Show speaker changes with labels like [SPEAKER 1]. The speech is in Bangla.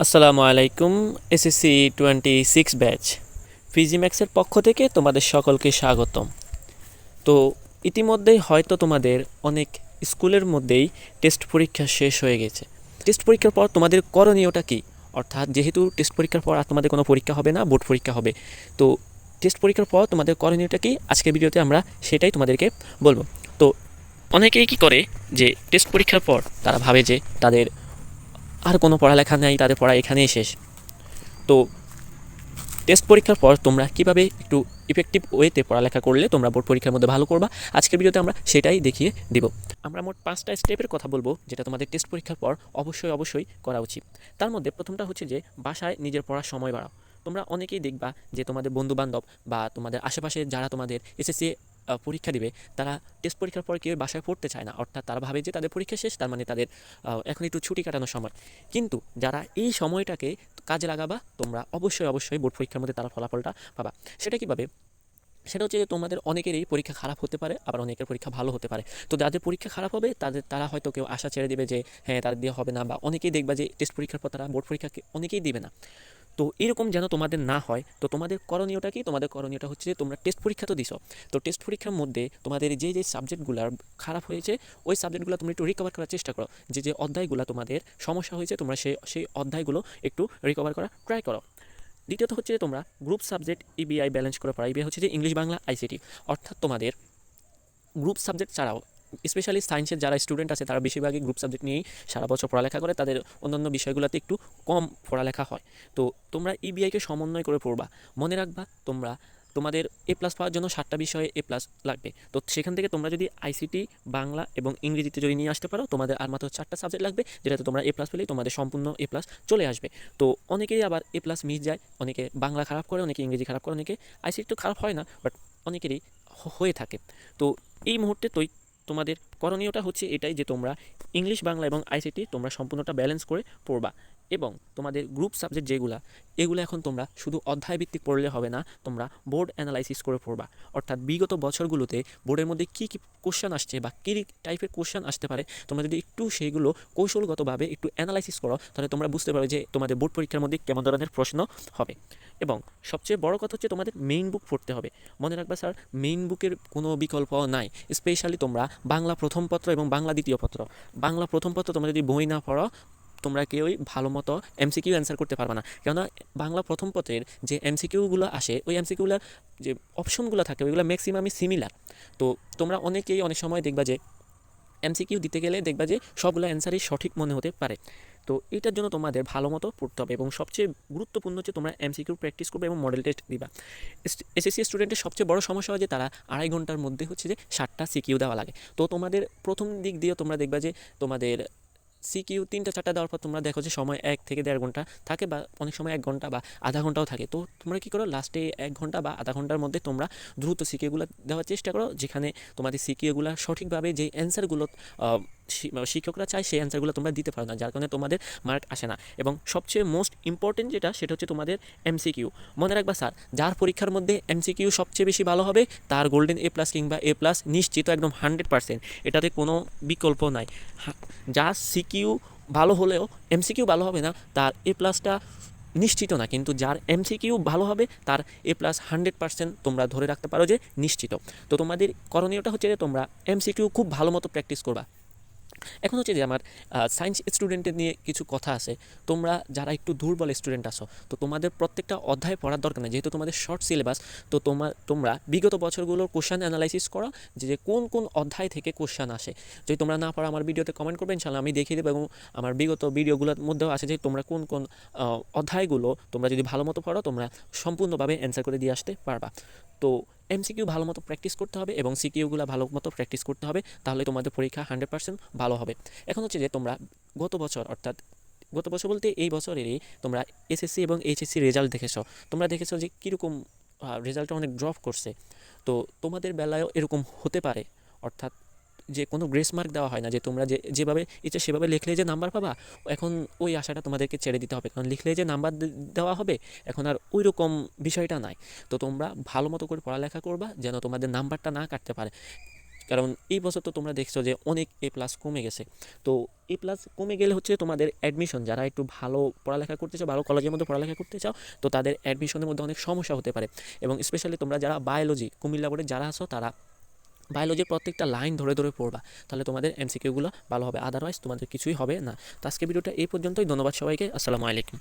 [SPEAKER 1] আসসালামু আলাইকুম। এসএসসি 26 ব্যাচ ফিজিম্যাক্সের পক্ষ থেকে তোমাদের সকলকে স্বাগতম। তো ইতিমধ্যেই হয়তো তোমাদের অনেক স্কুলের মধ্যেই টেস্ট পরীক্ষা শেষ হয়ে গেছে। টেস্ট পরীক্ষার পর তোমাদের করণীয়টা কী? অর্থাৎ যেহেতু টেস্ট পরীক্ষার পর আর তোমাদের কোনো পরীক্ষা হবে না, বোর্ড পরীক্ষা হবে, তো টেস্ট পরীক্ষার পর তোমাদের করণীয়টা কী আজকের ভিডিওতে আমরা সেটাই তোমাদেরকে বলবো। তো অনেকেই কী করে যে টেস্ট পরীক্ষার পর তারা ভাবে যে তাদের আর কোনো পড়ালেখা নেই, তাদের পড়া এখানেই শেষ। তো টেস্ট পরীক্ষার পর তোমরা কীভাবে একটু ইফেক্টিভ ওয়েতে পড়ালেখা করলে তোমরা বোর্ড পরীক্ষার মধ্যে ভালো করবা, আজকের ভিডিওতে আমরা সেটাই দেখিয়ে দিব। আমরা মোট 5টা স্টেপের কথা বলবো যেটা তোমাদের টেস্ট পরীক্ষার পর অবশ্যই করা উচিত। তার মধ্যে প্রথমটা হচ্ছে যে বাসায় নিজের পড়ার সময় বাড়াও। তোমরা অনেকেই দেখবা যে তোমাদের বন্ধুবান্ধব বা তোমাদের আশেপাশে যারা তোমাদের এসএসসি পরীক্ষা দিবে, তারা টেস্ট পরীক্ষার পর কেউ বাসায় পড়তে চায় না। অর্থাৎ তারা ভাবে যে তাদের পরীক্ষা শেষ, তার মানে তাদের এখন একটু ছুটি কাটানোর সময়। কিন্তু যারা এই সময়টাকে কাজে লাগাবা, তোমরা অবশ্যই বোর্ড পরীক্ষার মধ্যে তারা ফলাফলটা পাবা। সেটা কীভাবে? সেটা হচ্ছে যে তোমাদের অনেকেরই পরীক্ষা খারাপ হতে পারে, আবার অনেকের পরীক্ষা ভালো হতে পারে। তো যাদের পরীক্ষা খারাপ হবে তারা হয়তো কেউ আশা ছেড়ে দেবে যে হ্যাঁ তাদের দিয়ে হবে না, বা অনেকেই দেখবা যে টেস্ট পরীক্ষার পর তারা বোর্ড পরীক্ষাকে অনেকেই দিবে না। তো এরকম যেন তোমাদের না হয়, তো তোমাদের করণীয়টা কি? তোমাদের করণীয়টা হচ্ছে যে তোমরা টেস্ট পরীক্ষা তো দিছো, তো টেস্ট পরীক্ষার মধ্যে তোমাদের যে সাবজেক্টগুলো খারাপ হয়েছে ওই সাবজেক্টগুলো তোমরা একটু রিকভার করার চেষ্টা করো। যে অধ্যায়গুলো তোমাদের সমস্যা হয়েছে তোমরা সেই অধ্যায়গুলো একটু রিকভার করার ট্রাই করো। দ্বিতীয়ত হচ্ছে যে তোমরা গ্রুপ সাবজেক্ট ইবিআই ব্যালেন্স করে পড়া। ইবিআই হচ্ছে যে ইংলিশ বাংলা আইসিটি, অর্থাৎ তোমাদের গ্রুপ সাবজেক্ট ছাড়াও স্পেশালি সায়েন্সের যারা স্টুডেন্ট আছে তারা বেশিরভাগই গ্রুপ সাবজেক্ট নিয়েই সারা বছর পড়ালেখা করে, তাদের অন্যান্য বিষয়গুলোতে একটু কম পড়ালেখা হয়। তো তোমরা ইবিআইকে সমন্বয় করে পড়বা। মনে রাখবা তোমরা তোমাদের A+ পাওয়ার জন্য 7টা বিষয়ে A+ লাগবে। তো সেখান থেকে তোমরা যদি আইসিটি, বাংলা এবং ইংরেজিতে যদি নিয়ে আসতে পারো, তোমাদের আর মাত্র 4টা সাবজেক্ট লাগবে, যেটাতে তোমরা A+ পেলেই তোমাদের সম্পূর্ণ A+ চলে আসবে। তো অনেকেই আবার A+ মিস যায়, অনেকে বাংলা খারাপ করে, অনেকে ইংরেজি খারাপ করে, অনেকে আইসিটি তো খারাপ হয় না, বাট অনেকেরই হয়ে থাকে। তো এই মুহূর্তে তোমাদের করণীয়টা হচ্ছে এটাই যে তোমরা ইংলিশ, বাংলা এবং আইসিটি তোমরা সম্পূর্ণটা ব্যালেন্স করে পড়বা। এবং তোমাদের গ্রুপ সাবজেক্ট এগুলো এখন তোমরা শুধু অধ্যায় ভিত্তিক পড়লে হবে না, তোমরা বোর্ড অ্যানালাইসিস করে পড়বা। অর্থাৎ বিগত বছরগুলোতে বোর্ডের মধ্যে কী কোশ্চেন আসছে বা কী টাইপের কোশ্চেন আসতে পারে, তোমরা যদি একটু সেইগুলো কৌশলগতভাবে একটু অ্যানালাইসিস করো, তাহলে তোমরা বুঝতে পারবে যে তোমাদের বোর্ড পরীক্ষার মধ্যে কেমন ধরনের প্রশ্ন হবে। এবং সবচেয়ে বড় কথা হচ্ছে তোমাদের মেইন বুক পড়তে হবে। মনে রাখবা স্যার, মেইন বুকের কোনো বিকল্প নাই। স্পেশালি তোমরা বাংলা প্রথম পত্র এবং বাংলা দ্বিতীয় পত্র, বাংলা প্রথম পত্র তোমরা যদি বই না পড়ো, তোমরা কেউই ভালো মতো এমসিকিউ অ্যান্সার করতে পারবে না। কেননা বাংলা প্রথম পত্রের যে এমসিকিউগুলো আসে, ওই এমসিকিউগুলোর যে অপশনগুলো থাকে ওইগুলো ম্যাক্সিমামই সিমিলার। তো তোমরা অনেকেই অনেক সময় দেখবা যে এমসিকিউ দিতে গেলে দেখবা যে সবগুলো অ্যান্সারই সঠিক মনে হতে পারে। তো এটার জন্য তোমাদের ভালো মতো পড়তে হবে, এবং সবচেয়ে গুরুত্বপূর্ণ হচ্ছে তোমরা এমসিকিউ প্র্যাকটিস করবে এবং মডেল টেস্ট দিবা। এসএসসি স্টুডেন্টের সবচেয়ে বড় সমস্যা হয় যে তারা 2.5 ঘন্টার মধ্যে হচ্ছে যে 7টা সিকিউ দেওয়া লাগে। তো তোমাদের প্রথম দিক দিয়ে তোমরা দেখবা যে তোমাদের সিকিউ 3টা 4টা দেওয়ার পর তোমরা দেখো যে সময় 1 থেকে 1.5 ঘন্টা থাকে, বা অনেক সময় 1 ঘন্টা বা আধা ঘন্টাও থাকে। তো তোমরা কী করো, লাস্টে 1 ঘন্টা বা আধা ঘন্টার মধ্যে তোমরা দ্রুত সিকিউগুলো দেওয়ার চেষ্টা করো, যেখানে তোমাদের সিকিউগুলো সঠিকভাবে যে অ্যান্সারগুলো শিক্ষকরা চায় সেই অ্যান্সারগুলো তোমরা দিতে পারো না, যার কারণে তোমাদের মার্ক আসে না। এবং সবচেয়ে মোস্ট ইম্পর্টেন্ট সেটা হচ্ছে তোমাদের এমসিকিউ। মনে রাখবা স্যার, যার পরীক্ষার মধ্যে এমসিকিউ সবচেয়ে বেশি ভালো হবে তার গোল্ডেন A+ কিংবা A+ নিশ্চিত, একদম 100%, এটাতে কোনো বিকল্প নাই। যা সিকিউ ভালো হলেও এমসিকিউ ভালো হবে না, তার A+টা নিশ্চিত না। কিন্তু যার এমসিকিউ ভালো হবে তার A+ 100% তোমরা ধরে রাখতে পারো যে নিশ্চিত। তো তোমাদের করণীয়টা হচ্ছে যে তোমরা এমসিকিউ খুব ভালো মতো প্র্যাকটিস করবা। এখন হচ্ছে যে আমার সায়েন্স স্টুডেন্টের নিয়ে কিছু কথা আছে। তোমরা যারা একটু দুর্বল স্টুডেন্ট আসো, তো তোমাদের প্রত্যেকটা অধ্যায় পড়ার দরকার নেই, যেহেতু তোমাদের শর্ট সিলেবাস। তো তোমরা বিগত বছরগুলোর কোশ্চেন অ্যানালাইসিস করো, যে কোন অধ্যায় থেকে কোশ্চেন আসে। যদি তোমরা না পারো আমার ভিডিওতে কমেন্ট করবে, ইনশাআল্লাহ আমি দেখিয়ে দেবো। এবং আমার বিগত ভিডিওগুলোর মধ্যেও আছে যে তোমরা কোন অধ্যায়গুলো তোমরা যদি ভালো মতো পড়ো, তোমরা সম্পূর্ণভাবে অ্যান্সার করে দিয়ে আসতে পারবা। তো এমসিকিউ ভালো মতো প্র্যাকটিস করতে হবে এবং সিকিউগুলো ভালো মতো প্র্যাকটিস করতে হবে, তাহলে তোমাদের পরীক্ষা 100% ভালো হবে। এখন হচ্ছে যে তোমরা গত বছর বলতে এই বছরেরই তোমরা এসএসসি এবং এইচএসসি রেজাল্ট দেখেছো যে কীরকম রেজাল্টটা অনেক ড্রপ করছে। তো তোমাদের বেলায়ও এরকম হতে পারে। অর্থাৎ যে কোনো গ্রেস মার্ক দেওয়া হয় না, যে তোমরা যেভাবে ইচ্ছে সেভাবে লিখলে যে নাম্বার পাবা, এখন ওই আশাটা তোমাদেরকে ছেড়ে দিতে হবে। কারণ লিখলে যে নাম্বার দেওয়া হবে, এখন আর ওই রকম বিষয়টা নাই। তো তোমরা ভালো মতো করে পড়ালেখা করবা, যেন তোমাদের নাম্বারটা না কাটতে পারে। কারণ এই বছর তো তোমরা দেখছো যে অনেক A+ কমে গেছে। তো A+ কমে গেলে হচ্ছে তোমাদের অ্যাডমিশন, যারা একটু ভালো পড়ালেখা করতে চাও, ভালো কলেজের মধ্যে পড়ালেখা করতে চাও, তো তাদের অ্যাডমিশনের মধ্যে অনেক সমস্যা হতে পারে। এবং স্পেশালি তোমরা যারা বায়োলজি কুমিল্লা বোর্ডে যারা আছো, তারা বায়োলজির প্রত্যেকটা লাইন ধরে ধরে পড়বা, তাহলে তোমাদের MCQগুলো ভালো হবে, আদারওয়াইজ তোমাদের কিছুই হবে না। তো আজকে ভিডিওটা এই পর্যন্তই। ধন্যবাদ সবাইকে। আসসালামু আলাইকুম।